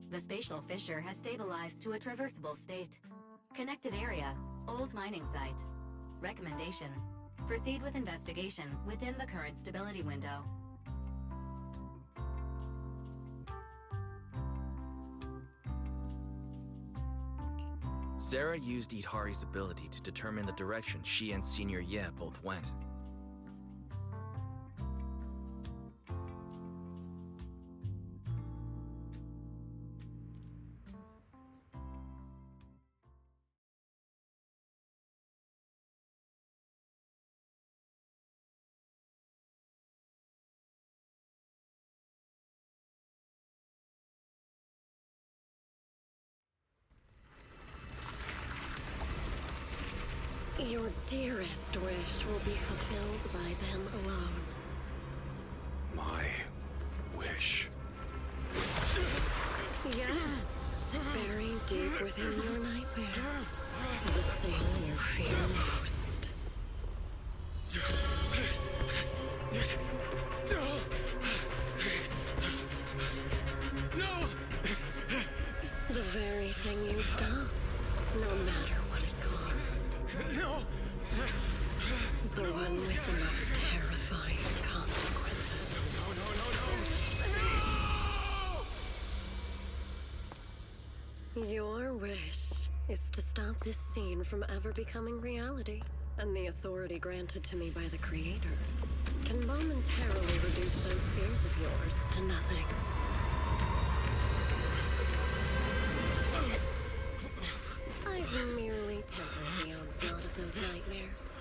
The spatial fissure has stabilized to a traversable state. Connected area, old mining site. Recommendation: proceed with investigation within the current stability window. Zara used Idhari's ability to determine the direction she and Senior Ye both went. Your dearest wish will be fulfilled by them alone. My wish. Yes, buried deep within your nightmares. The thing you fear most. No! The very thing you stop, no matter what it costs. No! The one with the most terrifying consequences. No! Your wish is to stop this scene from ever becoming reality, and the authority granted to me by the Creator can momentarily reduce those fears of yours to nothing. I've merely tempered the onslaught of those nightmares.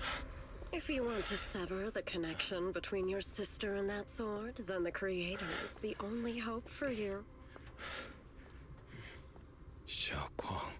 If you want to sever the connection between your sister and that sword, then the Creator is the only hope for you. Xiaoguang.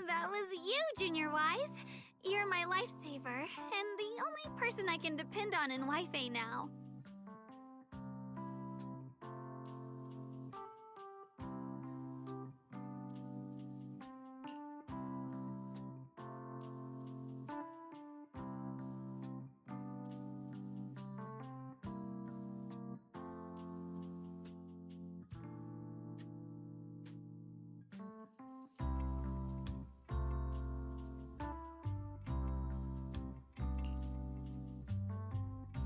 That was you, Junior Wise. You're my lifesaver, and the only person I can depend on in Wi-Fi now.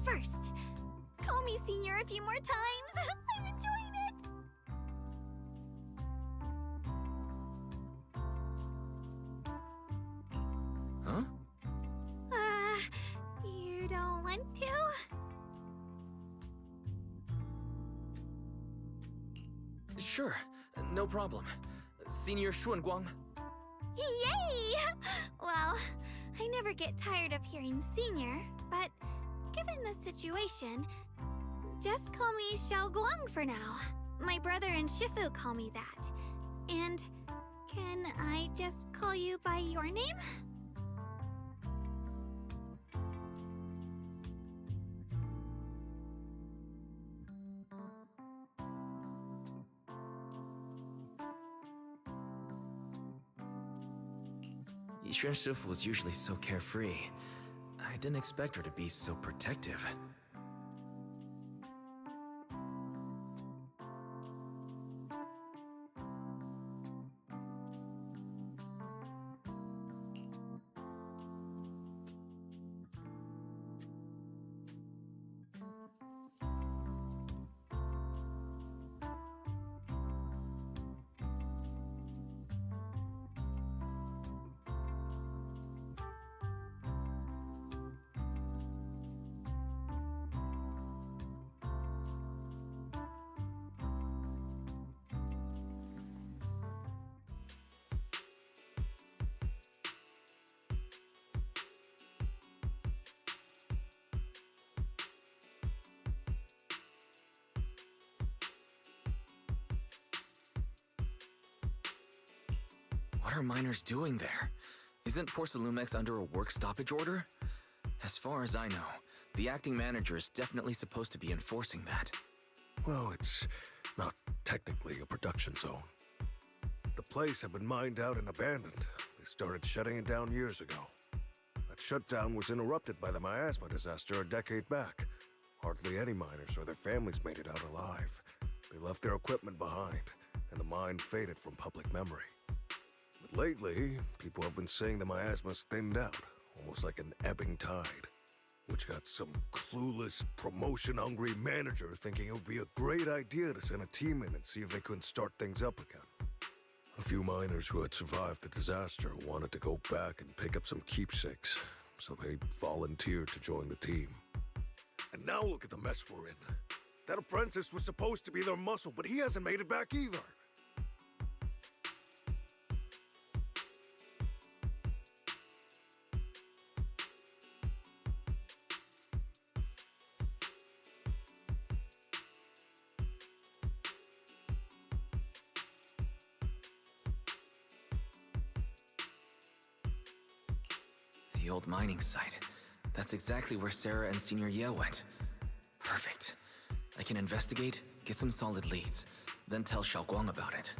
First, call me Senior a few more times. I'm enjoying it. Huh? You don't want to? Sure, no problem. Senior Xuanguang. Yay! Well, I never get tired of hearing Senior, but given the situation, just call me Xiao Guang for now. My brother and Shifu call me that. And can I just call you by your name? Yixuan Shifu was usually so carefree. I didn't expect her to be so protective. What are miners doing there? Isn't Porcelumex under a work stoppage order? As far as I know, the acting manager is definitely supposed to be enforcing that. Well, it's not technically a production zone. The place had been mined out and abandoned. They started shutting it down years ago. That shutdown was interrupted by the miasma disaster a decade back. Hardly any miners or their families made it out alive. They left their equipment behind, and the mine faded from public memory. But lately, people have been saying the miasma's thinned out, almost like an ebbing tide, which got some clueless, promotion-hungry manager thinking it would be a great idea to send a team in and see if they couldn't start things up again. A few miners who had survived the disaster wanted to go back and pick up some keepsakes, so they volunteered to join the team. And now look at the mess we're in. That apprentice was supposed to be their muscle, but he hasn't made it back either. The old mining site. That's exactly where Sarah and Senior Ye went. Perfect. I can investigate, get some solid leads, then tell Xiaoguang about it.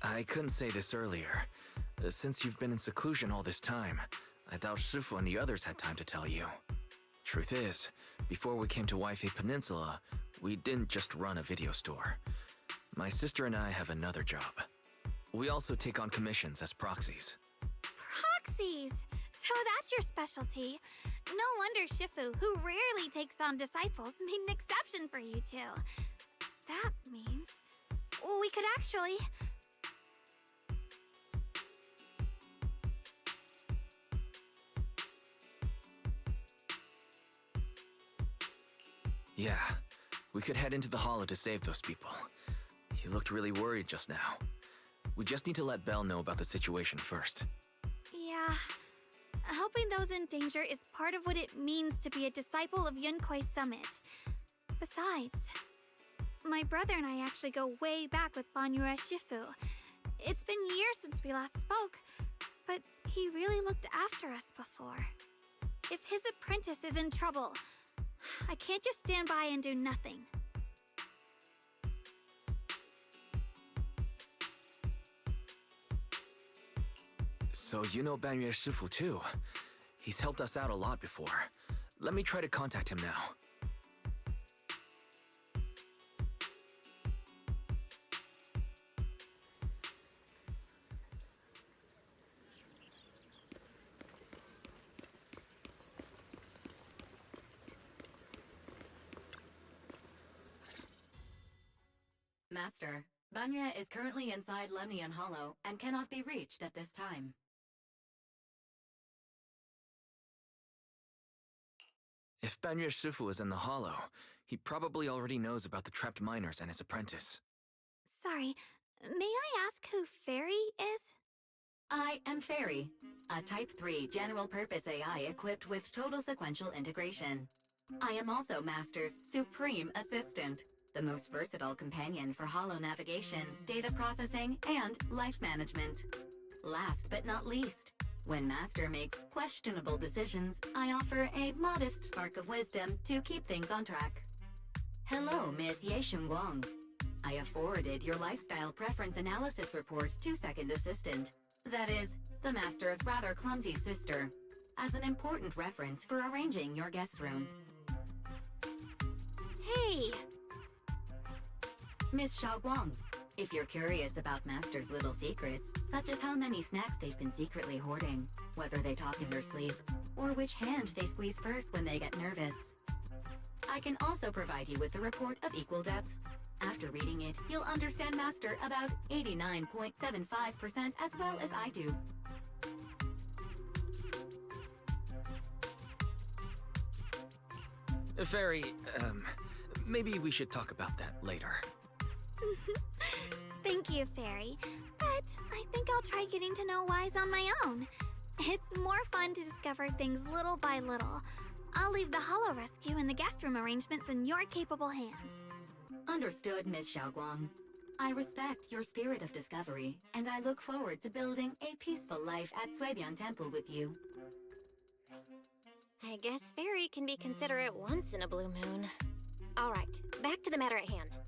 I couldn't say this earlier. Since you've been in seclusion all this time, I doubt Shifu and the others had time to tell you. Truth is, before we came to Wi-Fi Peninsula, we didn't just run a video store. My sister and I have another job. We also take on commissions as proxies. Proxies! So that's your specialty. No wonder Shifu, who rarely takes on disciples, made an exception for you two. That means we could actually... Yeah, we could head into the hollow to save those people. You looked really worried just now. We just need to let Belle know about the situation first. Yeah. Helping those in danger is part of what it means to be a disciple of Yunkuei Summit. Besides, my brother and I actually go way back with Banyue Shifu. It's been years since we last spoke, but he really looked after us before. If his apprentice is in trouble, I can't just stand by and do nothing. So you know Banyue Shifu too. He's helped us out a lot before. Let me try to contact him now. Master, Banya is currently inside Lemnian Hollow and cannot be reached at this time. If Banyue Shifu is in the hollow, he probably already knows about the trapped miners and his apprentice. Sorry, may I ask who Fairy is? I am Fairy, a Type 3 general-purpose AI equipped with total sequential integration. I am also Master's supreme assistant, the most versatile companion for hollow navigation, data processing, and life management. Last but not least, when Master makes questionable decisions, I offer a modest spark of wisdom to keep things on track. Hello, Miss Ye Shunguang. I have forwarded your lifestyle preference analysis report to Second Assistant, that is, the Master's rather clumsy sister, as an important reference for arranging your guest room. Hey! Miss Xiaoguang, if you're curious about Master's little secrets, such as how many snacks they've been secretly hoarding, whether they talk in their sleep, or which hand they squeeze first when they get nervous, I can also provide you with a report of equal depth. After reading it, you'll understand Master about 89.75% as well as I do. Fairy, maybe we should talk about that later. Thank you, Fairy. But I think I'll try getting to know Wise on my own. It's more fun to discover things little by little. I'll leave the hollow rescue and the guest room arrangements in your capable hands. Understood, Miss Xiaoguang. I respect your spirit of discovery, and I look forward to building a peaceful life at Suibian Temple with you. I guess Fairy can be considerate once in a blue moon. All right, back to the matter at hand.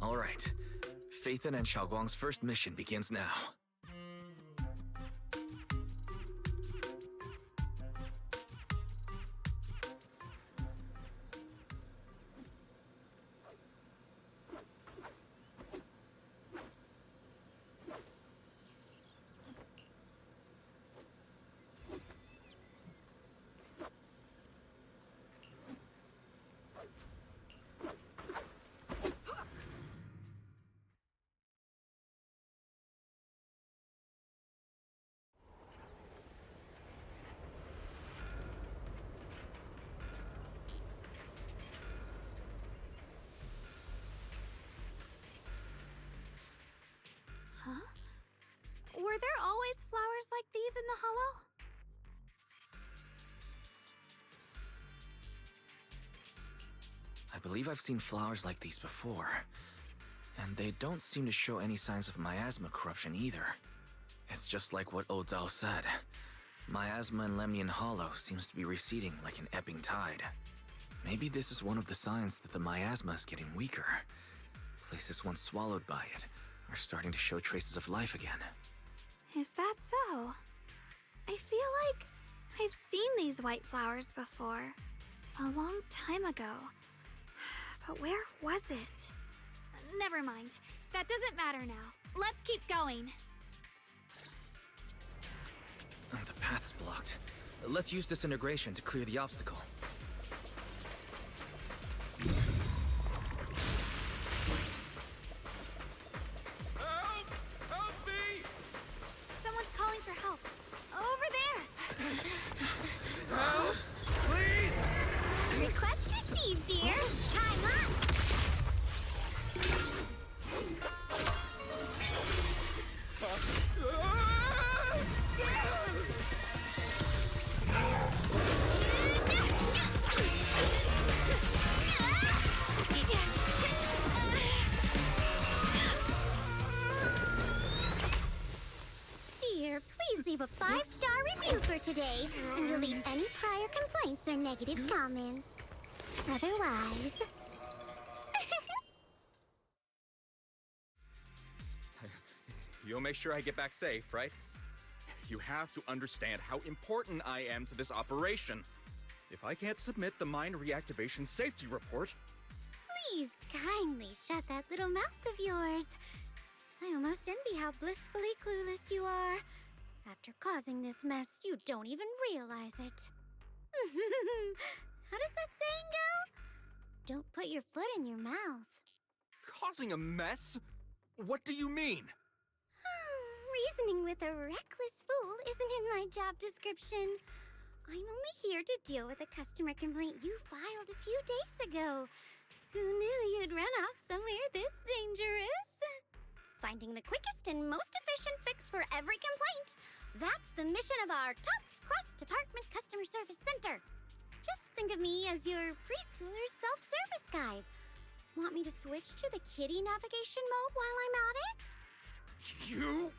All right. Phaethon and Xiaoguang's first mission begins now. Huh? Were there always flowers like these in the hollow? I believe I've seen flowers like these before. And they don't seem to show any signs of miasma corruption either. It's just like what Ozao said. Miasma in Lemnian Hollow seems to be receding like an ebbing tide. Maybe this is one of the signs that the miasma is getting weaker. Places once swallowed by it are starting to show traces of life again. Is that so? I feel like I've seen these white flowers before. A long time ago. But where was it? Never mind. That doesn't matter now. Let's keep going. The path's blocked. Let's use disintegration to clear the obstacle. Help! Help me! Someone's calling for help. Over there! Help! Please! Request received, dear. Time up! Dear, please leave a 5-star review for today and delete any prior complaints or negative comments. Otherwise... You'll make sure I get back safe, right? You have to understand how important I am to this operation. If I can't submit the mine reactivation safety report... Please kindly shut that little mouth of yours. I almost envy how blissfully clueless you are. After causing this mess, you don't even realize it. How does that saying go? Don't put your foot in your mouth. Causing a mess? What do you mean? Reasoning with a reckless fool isn't in my job description. I'm only here to deal with a customer complaint you filed a few days ago. Who knew you'd run off somewhere this dangerous? Finding the quickest and most efficient fix for every complaint. That's the mission of our TOPS cross-department customer service center. Just think of me as your preschooler's self-service guide. Want me to switch to the kiddie navigation mode while I'm at it? You?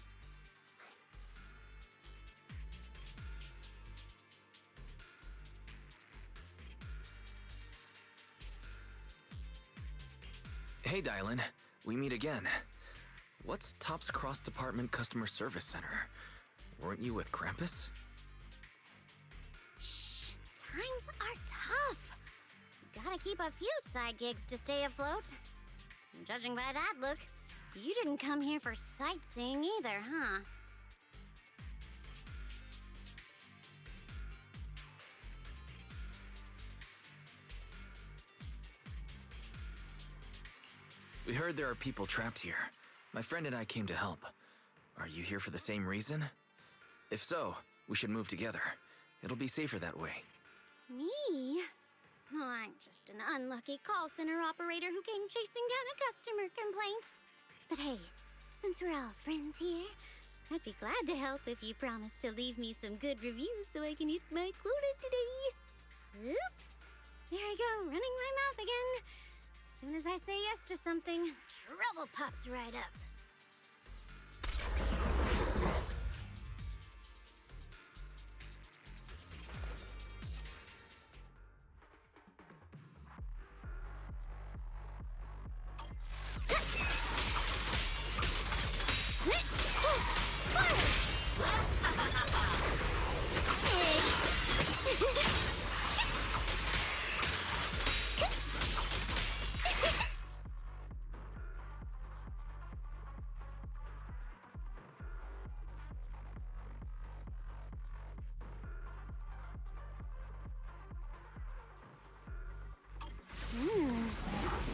Hey, Dylan. We meet again. What's TOPS Cross-Department Customer Service Center? Weren't you with Krampus? Shh! Times are tough. Gotta keep a few side gigs to stay afloat. And judging by that look, you didn't come here for sightseeing either, huh? We heard there are people trapped here. My friend and I came to help. Are you here for the same reason? If so, we should move together. It'll be safer that way. Me? Oh, I'm just an unlucky call center operator who came chasing down a customer complaint. But hey, since we're all friends here, I'd be glad to help if you promise to leave me some good reviews so I can hit my quota today. Oops! There I go, running my mouth again. As soon as I say yes to something, trouble pops right up.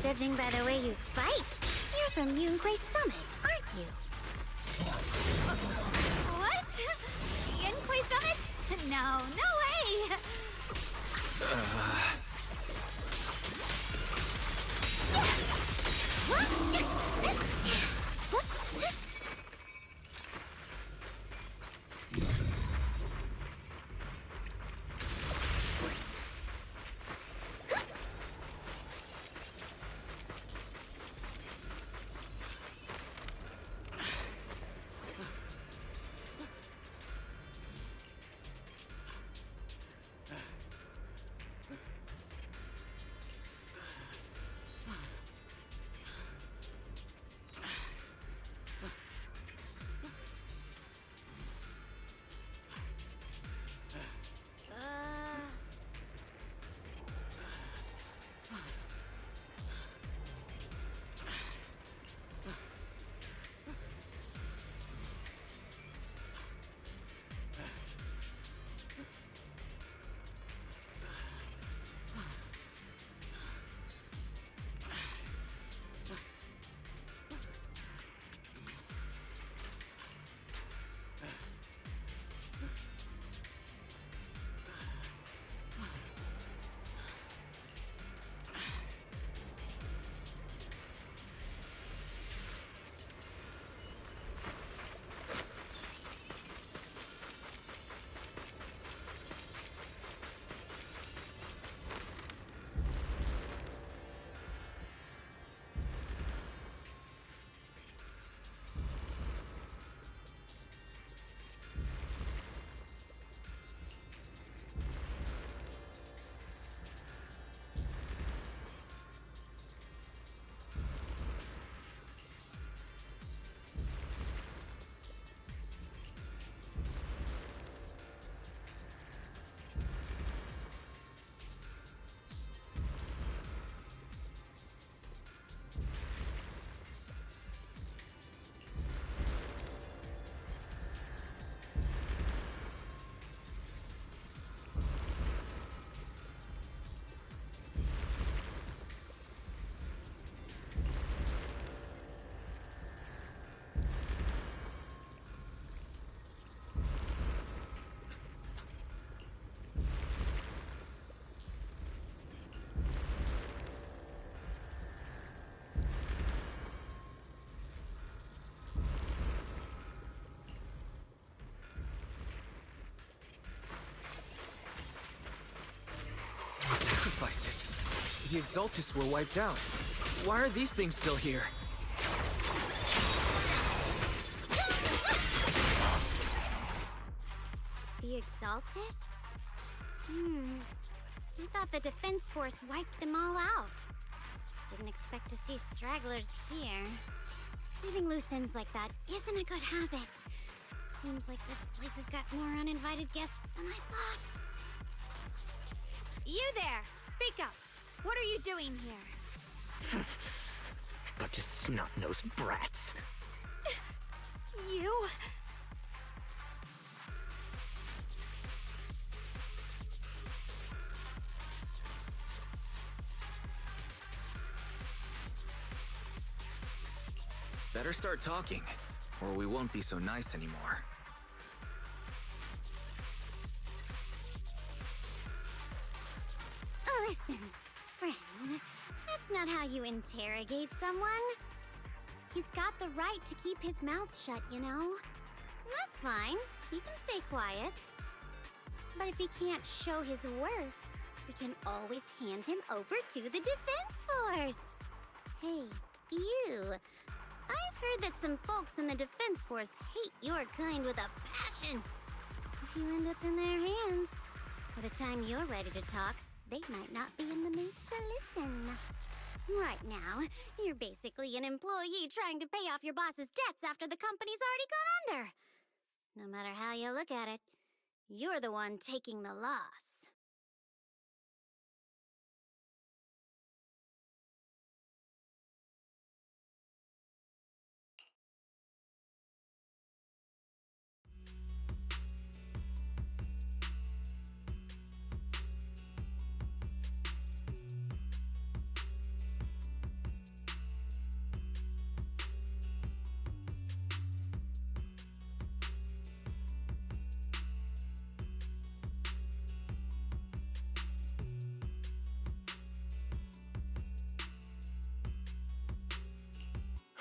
Judging by the way you fight, you're from Yunquay Summit, aren't you? What? Yunquay Summit? No, no way! The Exaltists were wiped out. Why are these things still here? The Exaltists? I thought the Defense Force wiped them all out. Didn't expect to see stragglers here. Leaving loose ends like that isn't a good habit. Seems like this place has got more uninvited guests than I thought. You there! Speak up! What are you doing here? Bunch of snot-nosed brats. You? Better start talking, or we won't be so nice anymore. Listen, friends, that's not how you interrogate someone. He's got the right to keep his mouth shut, you know? That's fine. He can stay quiet. But if he can't show his worth, we can always hand him over to the Defense Force. Hey, you. I've heard that some folks in the Defense Force hate your kind with a passion. If you end up in their hands, by the time you're ready to talk, they might not be in the mood to listen. Right now, you're basically an employee trying to pay off your boss's debts after the company's already gone under. No matter how you look at it, you're the one taking the loss.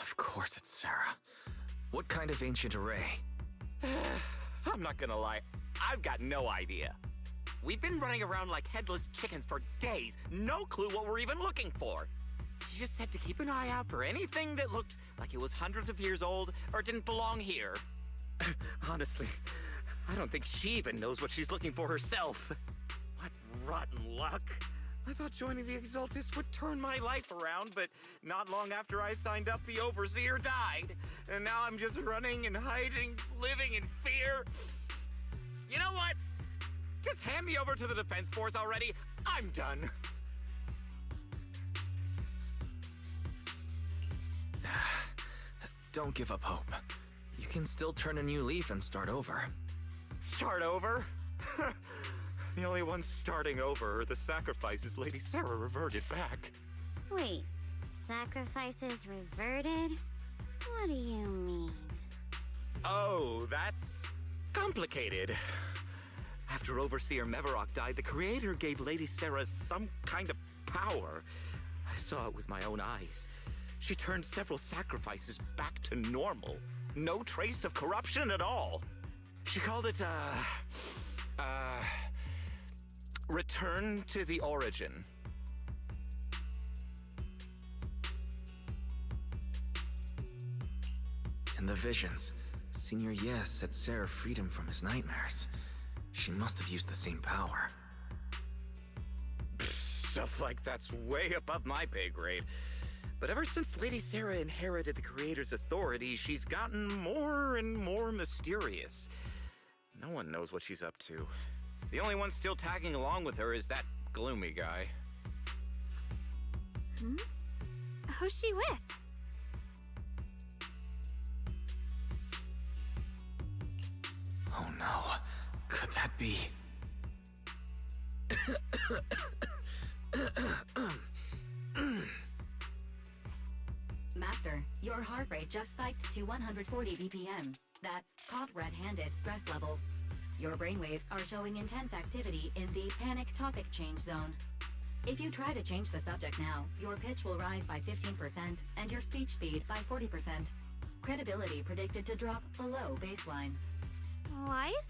Of course it's Sarah. What kind of ancient array? I'm not gonna lie, I've got no idea. We've been running around like headless chickens for days, no clue what we're even looking for. She just said to keep an eye out for anything that looked like it was hundreds of years old or didn't belong here. Honestly, I don't think she even knows what she's looking for herself. What rotten luck. I thought joining the Exaltists would turn my life around, but not long after I signed up, the Overseer died. And now I'm just running and hiding, living in fear. You know what? Just hand me over to the Defense Force already. I'm done. Don't give up hope. You can still turn a new leaf and start over. Start over? The only ones starting over are the sacrifices Lady Sarah reverted back. Wait, sacrifices reverted? What do you mean? Oh, that's complicated. After Overseer Mevarok died, the Creator gave Lady Sarah some kind of power. I saw it with my own eyes. She turned several sacrifices back to normal. No trace of corruption at all. She called it, Return to the Origin. In the visions, Senior Yes said Sarah freed him from his nightmares. She must have used the same power. Stuff like that's way above my pay grade. But ever since Lady Sarah inherited the Creator's authority, she's gotten more and more mysterious. No one knows what she's up to. The only one still tagging along with her is that gloomy guy. Who's she with? Oh no, could that be? Master, your heart rate just spiked to 140 BPM. That's caught red-handed stress levels. Your brainwaves are showing intense activity in the panic topic change zone. If you try to change the subject now, your pitch will rise by 15% and your speech speed by 40%. Credibility predicted to drop below baseline. Wise?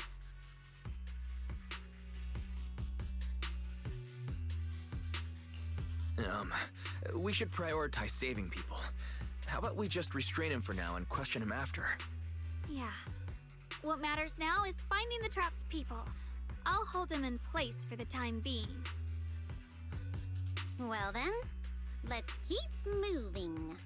We should prioritize saving people. How about we just restrain him for now and question him after? Yeah. What matters now is finding the trapped people. I'll hold him in place for the time being. Well then, let's keep moving.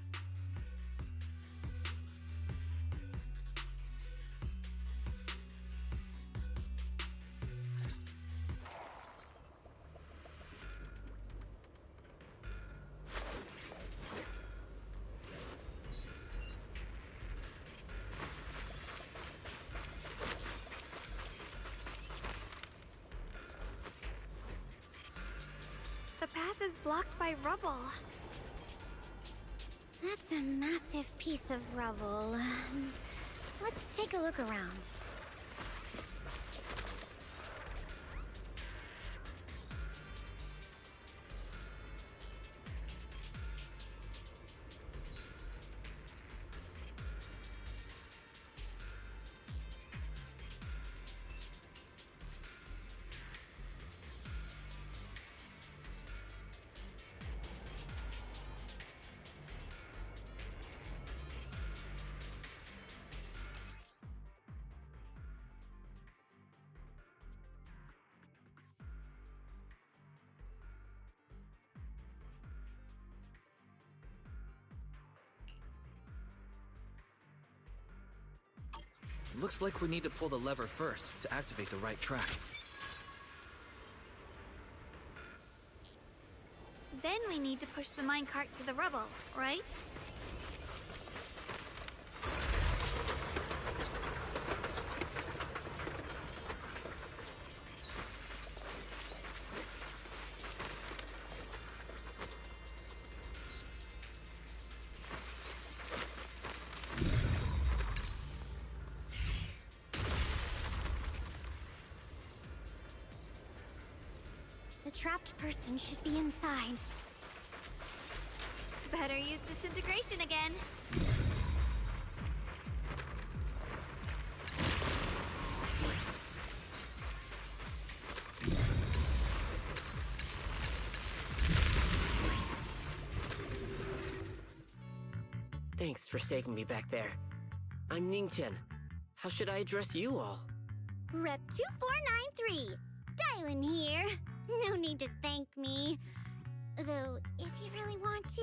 The path is blocked by rubble. That's a massive piece of rubble. Let's take a look around. Looks like we need to pull the lever first to activate the right track. Then we need to push the minecart to the rubble, right? The trapped person should be inside. Better use disintegration again. Thanks for saving me back there. I'm Ningtian. How should I address you all? Rep 2493, Dylan here. No need to thank me. Though, if you really want to,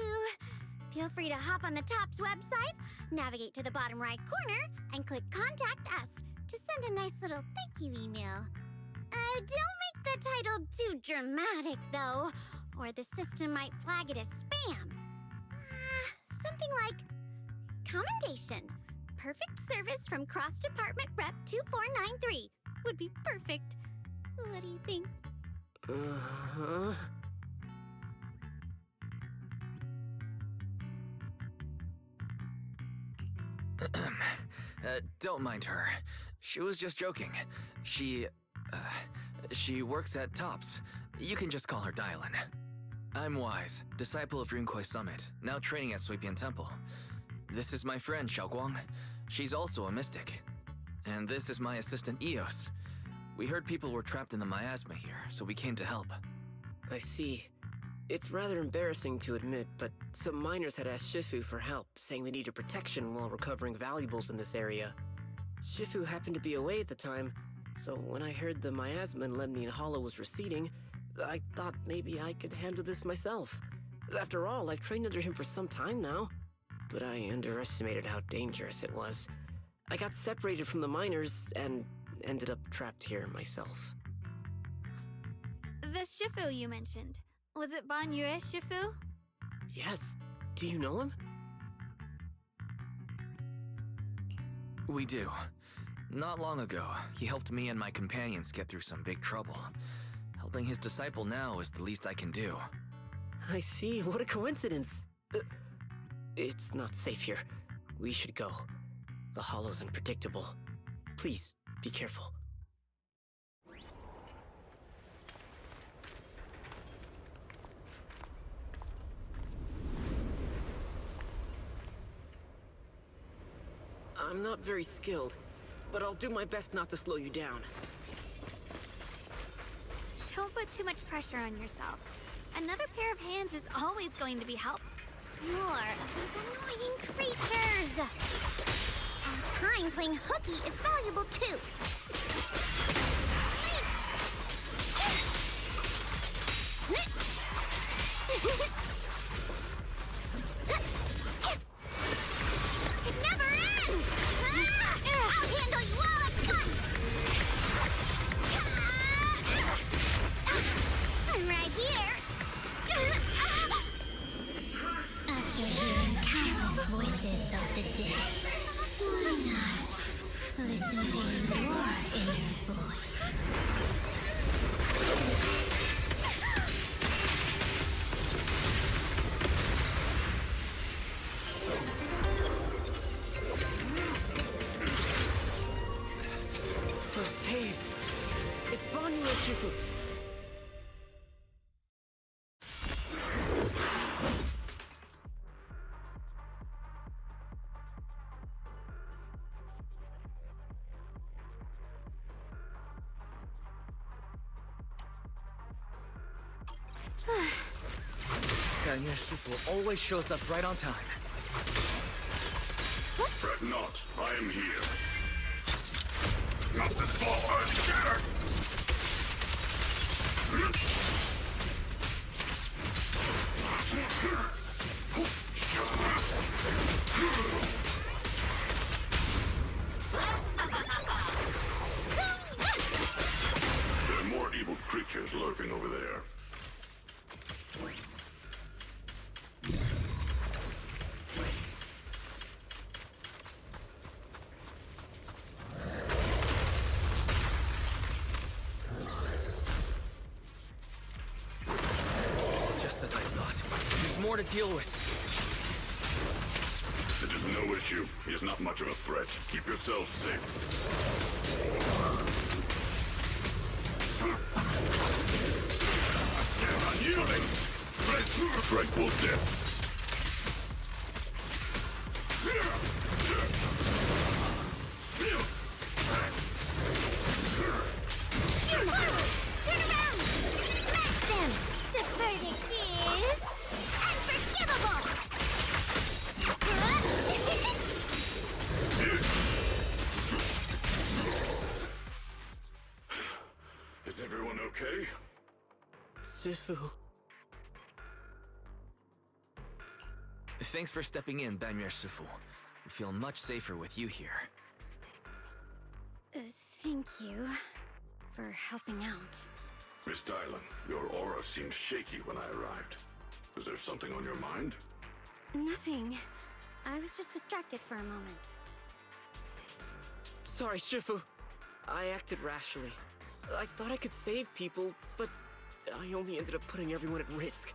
feel free to hop on the TOPS website, navigate to the bottom right corner, and click Contact Us to send a nice little thank you email. Don't make the title too dramatic, though, or the system might flag it as spam. Something like, Commendation. Perfect service from Cross Department Rep 2493 would be perfect. What do you think? Don't mind her. She was just joking. She works at TOPS. You can just call her Dylan. I'm Wise, disciple of Runkoi Summit, now training at Suipian Temple. This is my friend, Xiaoguang. She's also a mystic. And this is my assistant, Eos. We heard people were trapped in the miasma here, so we came to help. I see. It's rather embarrassing to admit, but some miners had asked Shifu for help, saying they needed protection while recovering valuables in this area. Shifu happened to be away at the time, so when I heard the miasma in Lemnian Hollow was receding, I thought maybe I could handle this myself. After all, I've trained under him for some time now. But I underestimated how dangerous it was. I got separated from the miners and ended up trapped here myself. The Shifu you mentioned. Was it Ban Yue Shifu? Yes. Do you know him? We do. Not long ago, he helped me and my companions get through some big trouble. Helping his disciple now is the least I can do. I see. What a coincidence. It's not safe here. We should go. The hollow's unpredictable. Please, be careful. I'm not very skilled, but I'll do my best not to slow you down. Don't put too much pressure on yourself. Another pair of hands is always going to be helpful. More of these annoying creatures. Our time playing hooky is valuable too. It never ends! I'll handle you all at once! I'm right here! After hearing countless voices of the dead, why not listen to your inner voice? We're saved. It's Banyu and Shifu. Banyu Shifu always shows up right on time. Fret not, I am here. Not this fall unshattered! There are more evil creatures lurking over there. Just as I thought. There's more to deal with. It is no issue. He is not much of a threat. Keep yourselves safe. Stand unyielding! Tranquil depths. Turn around! Smash them! The verdict is... unforgivable! Is everyone okay? Shifu. Thanks for stepping in, Banyu Shifu. We feel much safer with you here. Thank you for helping out. Miss Dylan, your aura seemed shaky when I arrived. Is there something on your mind? Nothing. I was just distracted for a moment. Sorry, Shifu. I acted rashly. I thought I could save people, but I only ended up putting everyone at risk.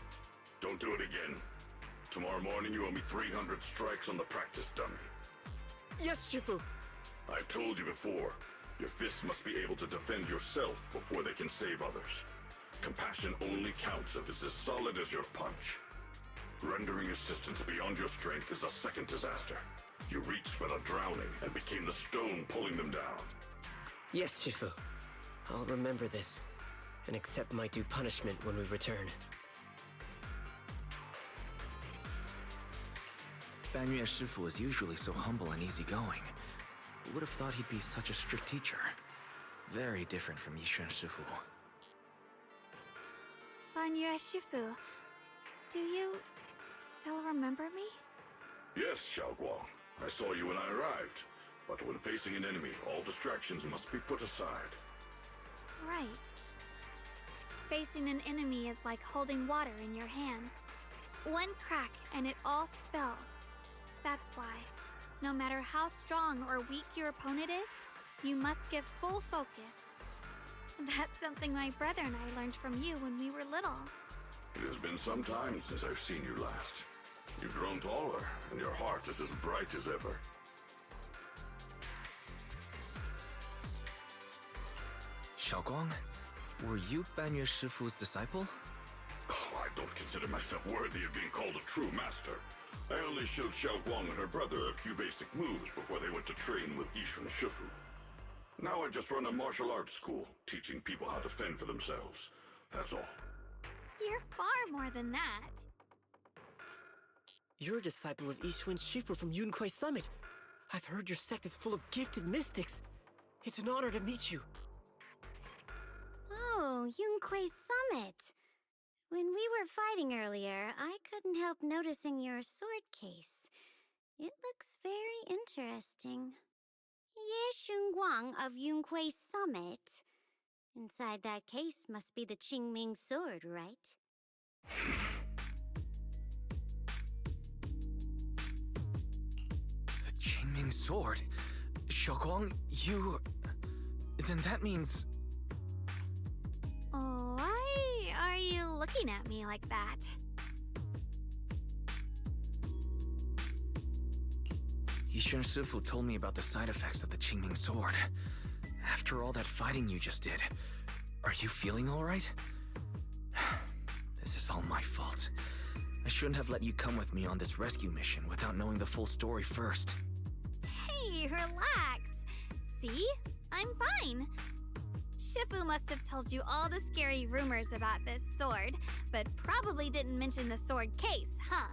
Don't do it again. Tomorrow morning you owe me 300 strikes on the practice dummy. Yes, Shifu. I've told you before, your fists must be able to defend yourself before they can save others. Compassion only counts if it's as solid as your punch. Rendering assistance beyond your strength is a second disaster. You reached for the drowning and became the stone pulling them down. Yes, Shifu. I'll remember this, and accept my due punishment when we return. Banyu Shifu is usually so humble and easygoing. Who would have thought he'd be such a strict teacher? Very different from Yishuan Shifu. Banyu Shifu, do you still remember me? Yes, Xiaoguang. I saw you when I arrived. But when facing an enemy, all distractions must be put aside. Right. Facing an enemy is like holding water in your hands. One crack and it all spills. That's why, no matter how strong or weak your opponent is, you must give full focus. That's something my brother and I learned from you when we were little. It has been some time since I've seen you last. You've grown taller, and your heart is as bright as ever. Xiaoguang, were you Banyu Shifu's disciple? Oh, I don't consider myself worthy of being called a true master. I only showed Xiaoguang and her brother a few basic moves before they went to train with Yishuan Shifu. Now I just run a martial arts school, teaching people how to fend for themselves. That's all. You're far more than that. You're a disciple of Ishun Shifu from Yunquai Summit. I've heard your sect is full of gifted mystics. It's an honor to meet you. Oh, Yunquai Summit. When we were fighting earlier, I couldn't help noticing your sword case. It looks very interesting. Ye Shunguang of Yunquai Summit. Inside that case must be the Qingming sword, right? The Qingming sword? Xiaoguang, you... Then that means... Why are you looking at me like that? Yishun Shifu told me about the side effects of the Qingming sword. After all that fighting you just did, are you feeling all right? This is all my fault. I shouldn't have let you come with me on this rescue mission without knowing the full story first. Hey, relax. See? I'm fine. Shifu must have told you all the scary rumors about this sword, but probably didn't mention the sword case, huh?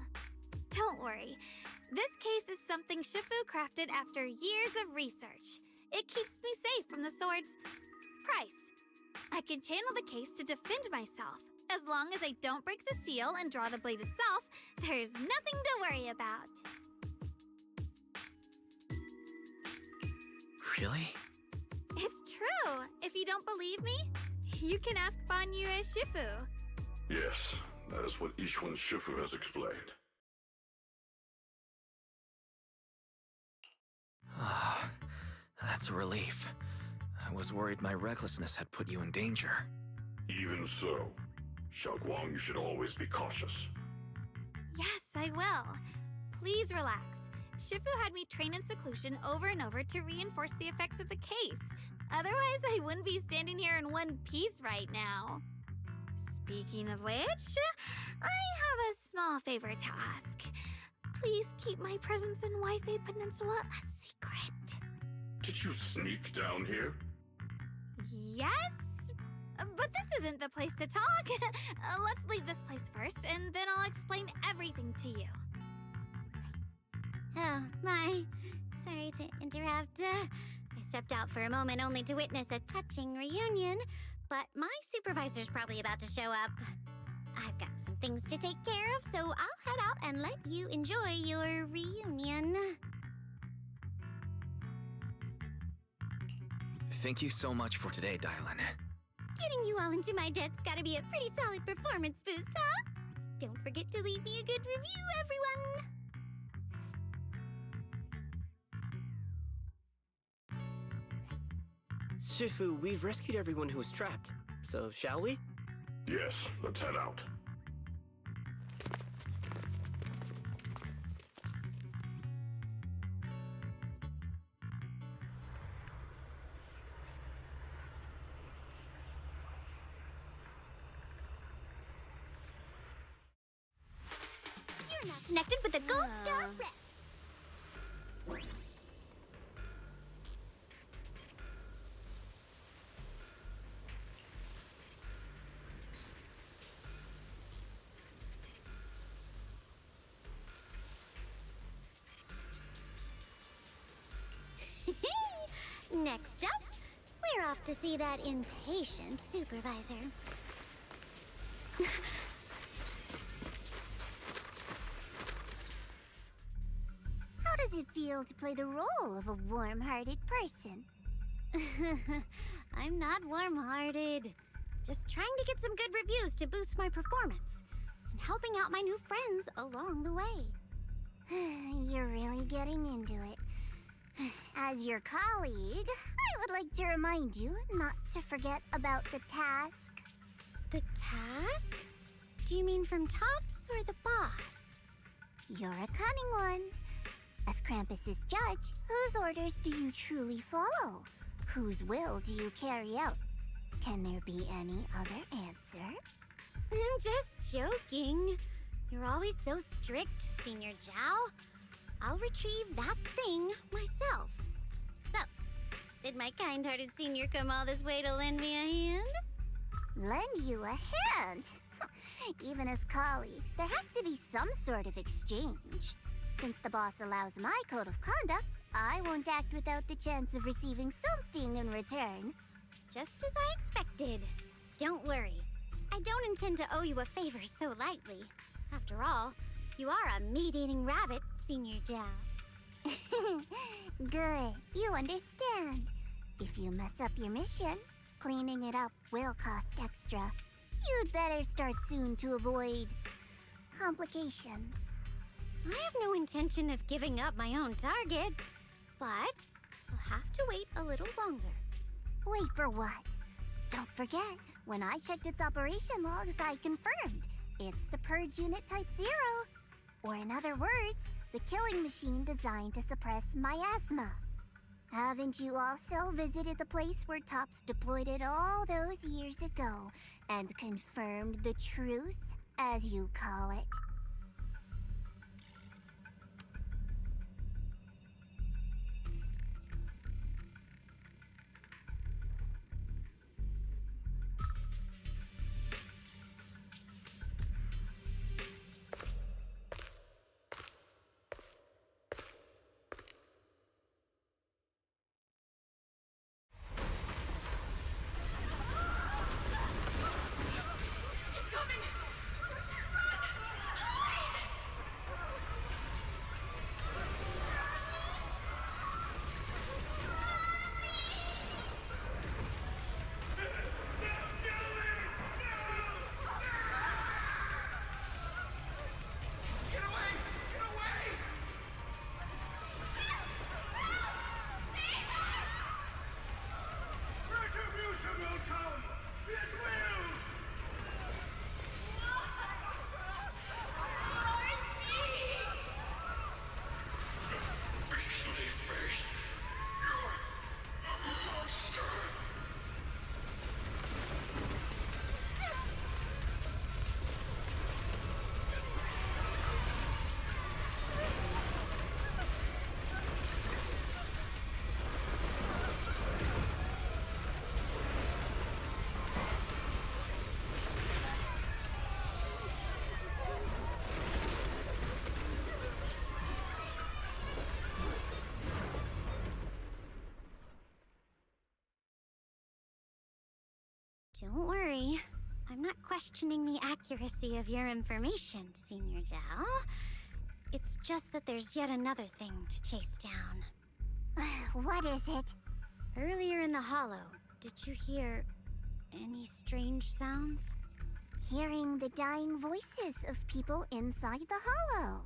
Don't worry. This case is something Shifu crafted after years of research. It keeps me safe from the sword's price. I can channel the case to defend myself. As long as I don't break the seal and draw the blade itself, there's nothing to worry about. Really? It's true. If you don't believe me, you can ask Banyu Shifu. Yes, that is what Ishun Shifu has explained. Ah, that's a relief. I was worried my recklessness had put you in danger. Even so, Xiaoguang, you should always be cautious. Yes, I will. Please relax. Shifu had me train in seclusion over and over to reinforce the effects of the case. Otherwise, I wouldn't be standing here in one piece right now. Speaking of which, I have a small favor to ask. Please keep my presence in Wi-Fi Peninsula a secret. Did you sneak down here? Yes? But this isn't the place to talk. Let's leave this place first, and then I'll explain everything to you. Oh, my. Sorry to interrupt. I stepped out for a moment only to witness a touching reunion, but my supervisor's probably about to show up. I've got some things to take care of, so I'll head out and let you enjoy your reunion. Thank you so much for today, Dylan. Getting you all into my debt's gotta be a pretty solid performance boost, huh? Don't forget to leave me a good review, everyone! Shifu, we've rescued everyone who was trapped. So, shall we? Yes, let's head out. You're not connected with the Gold Star Rep. Next up, we're off to see that impatient supervisor. How does it feel to play the role of a warm-hearted person? I'm not warm-hearted. Just trying to get some good reviews to boost my performance. And helping out my new friends along the way. You're really getting into it. As your colleague, I would like to remind you not to forget about the task. The task? Do you mean from Tops or the boss? You're a cunning one. As Krampus's judge, whose orders do you truly follow? Whose will do you carry out? Can there be any other answer? I'm just joking. You're always so strict, Senior Zhao. I'll retrieve that thing myself. So, did my kind-hearted senior come all this way to lend me a hand? Lend you a hand? Even as colleagues, there has to be some sort of exchange. Since the boss allows my code of conduct, I won't act without the chance of receiving something in return. Just as I expected. Don't worry. I don't intend to owe you a favor so lightly. After all, you are a meat-eating rabbit, Senior Zhao. Good. You understand. If you mess up your mission, cleaning it up will cost extra. You'd better start soon to avoid complications. I have no intention of giving up my own target, but I'll have to wait a little longer. Wait for what? Don't forget, when I checked its operation logs, I confirmed it's the Purge Unit Type 0. Or in other words, the killing machine designed to suppress miasma. Haven't you also visited the place where Tops deployed it all those years ago and confirmed the truth, as you call it? Don't worry. I'm not questioning the accuracy of your information, Senior Zhao. It's just that there's yet another thing to chase down. What is it? Earlier in the hollow, did you hear any strange sounds? Hearing the dying voices of people inside the hollow.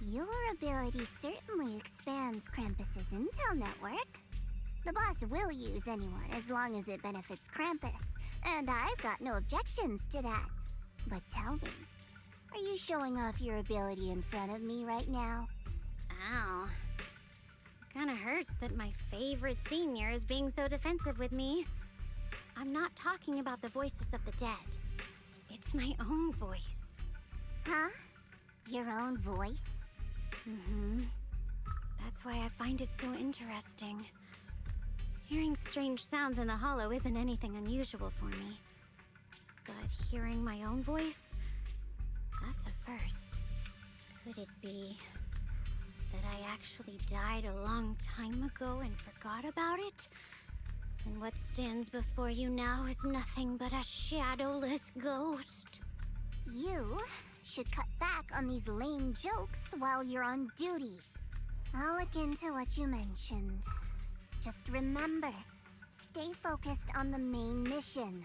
Your ability certainly expands Krampus's intel network. The boss will use anyone as long as it benefits Krampus, and I've got no objections to that. But tell me, are you showing off your ability in front of me right now? Ow. Kinda hurts that my favorite senior is being so defensive with me. I'm not talking about the voices of the dead. It's my own voice. Huh? Your own voice? Mm-hmm. That's why I find it so interesting. Hearing strange sounds in the hollow isn't anything unusual for me. But hearing my own voice, that's a first. Could it be that I actually died a long time ago and forgot about it? And what stands before you now is nothing but a shadowless ghost. You should cut back on these lame jokes while you're on duty. I'll look into what you mentioned. Just remember, stay focused on the main mission.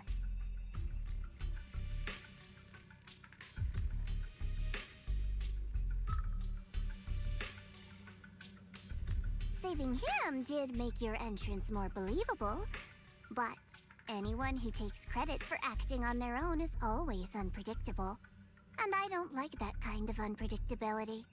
Saving him did make your entrance more believable, but anyone who takes credit for acting on their own is always unpredictable. And I don't like that kind of unpredictability.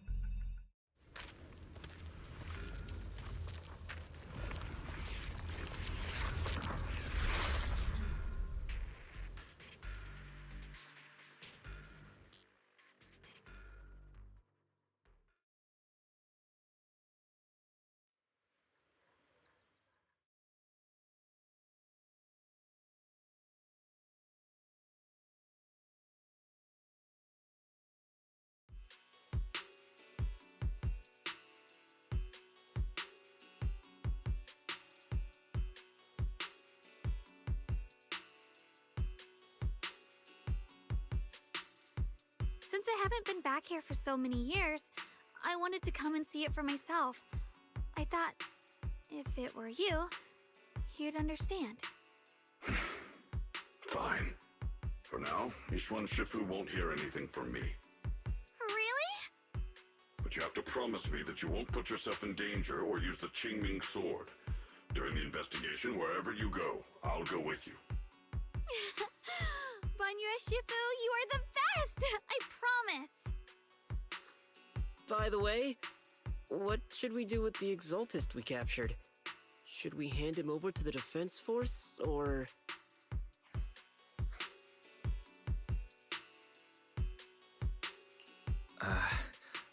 Since I haven't been back here for so many years, I wanted to come and see it for myself. I thought, if it were you, you'd understand. Fine. For now, Ishwan Shifu won't hear anything from me. Really? But you have to promise me that you won't put yourself in danger or use the Qingming sword. During the investigation, wherever you go, I'll go with you. Banya Shifu, you are the best! I promise! By the way, what should we do with the Exaltist we captured? Should we hand him over to the defense force, or...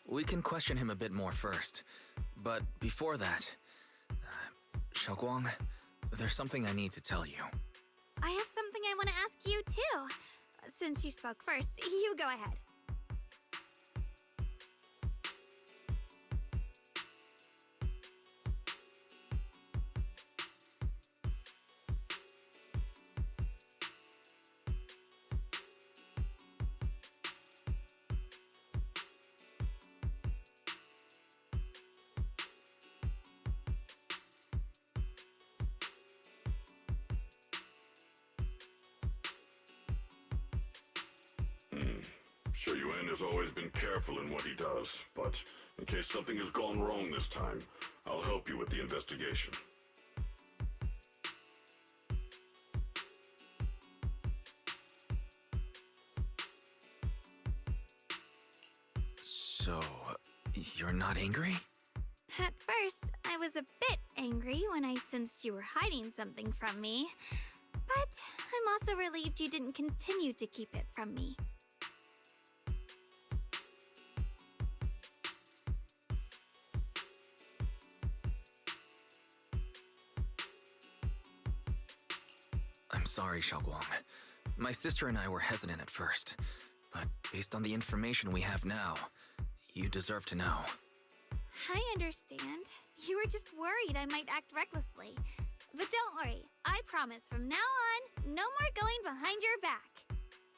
We can question him a bit more first. But before that, Xiaoguang, there's something I need to tell you. I have something I want to ask you, too. Since you spoke first, you go ahead. Shuyuan has always been careful in what he does, but in case something has gone wrong this time, I'll help you with the investigation. So, you're not angry? At first, I was a bit angry when I sensed you were hiding something from me. But I'm also relieved you didn't continue to keep it from me. I'm sorry, Xiaoguang. My sister and I were hesitant at first, but based on the information we have now, you deserve to know. I understand. You were just worried I might act recklessly. But don't worry, I promise from now on, no more going behind your back.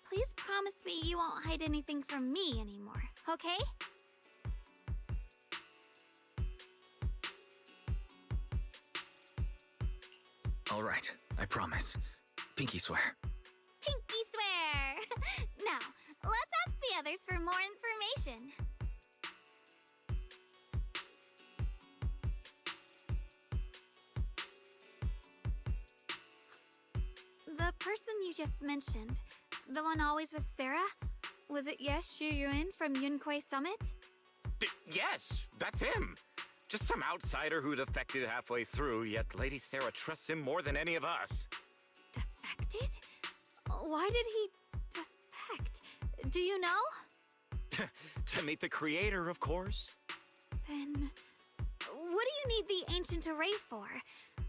Please promise me you won't hide anything from me anymore, okay? All right, I promise. Pinky swear. Pinky swear! Now, let's ask the others for more information. The person you just mentioned, the one always with Sarah, was it Yes Shuyuan from Yunquei Summit? Yes, that's him. Just some outsider who defected halfway through, yet Lady Sarah trusts him more than any of us. Defected? Why did he defect? Do you know? To meet the creator, of course. Then, what do you need the ancient array for?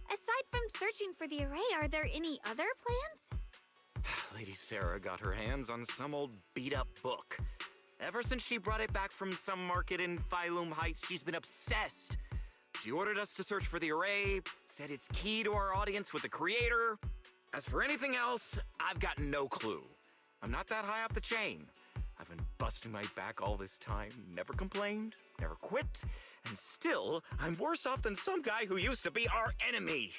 Aside from searching for the array, are there any other plans? Lady Sarah got her hands on some old beat-up book. Ever since she brought it back from some market in Phylum Heights, she's been obsessed. She ordered us to search for the array, said it's key to our audience with the creator. As for anything else, I've got no clue. I'm not that high up the chain. I've been busting my back all this time, never complained, never quit, and still, I'm worse off than some guy who used to be our enemy.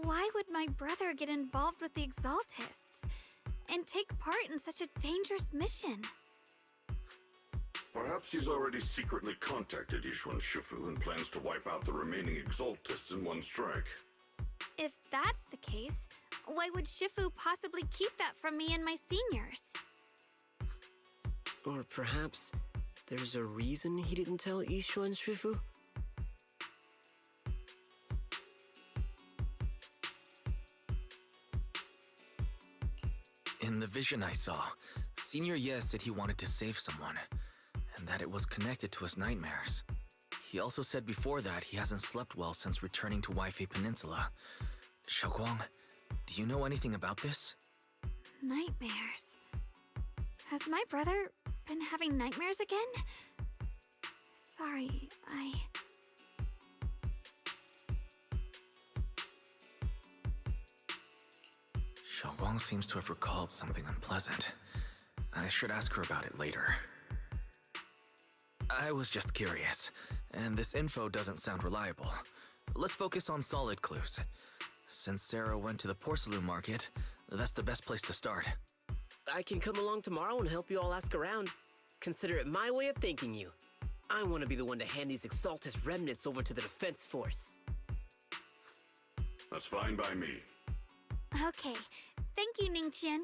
Why would my brother get involved with the Exaltists and take part in such a dangerous mission? Perhaps he's already secretly contacted Ishwan Shifu and plans to wipe out the remaining Exaltists in one strike. If that's the case, why would Shifu possibly keep that from me and my seniors? Or perhaps there's a reason he didn't tell Ishwan Shifu? In the vision I saw, Senior Yes said he wanted to save someone, and that it was connected to his nightmares. He also said before that he hasn't slept well since returning to Waifei Peninsula. Xiaoguang, do you know anything about this? Nightmares. Has my brother been having nightmares again? Sorry, Xiaoguang. Guang seems to have recalled something unpleasant. I should ask her about it later. I was just curious, and this info doesn't sound reliable. Let's focus on solid clues. Since Sarah went to the porcelain market, that's the best place to start. I can come along tomorrow and help you all ask around. Consider it my way of thanking you. I want to be the one to hand these Exaltus remnants over to the defense force. That's fine by me. Okay. Thank you, Ningqian.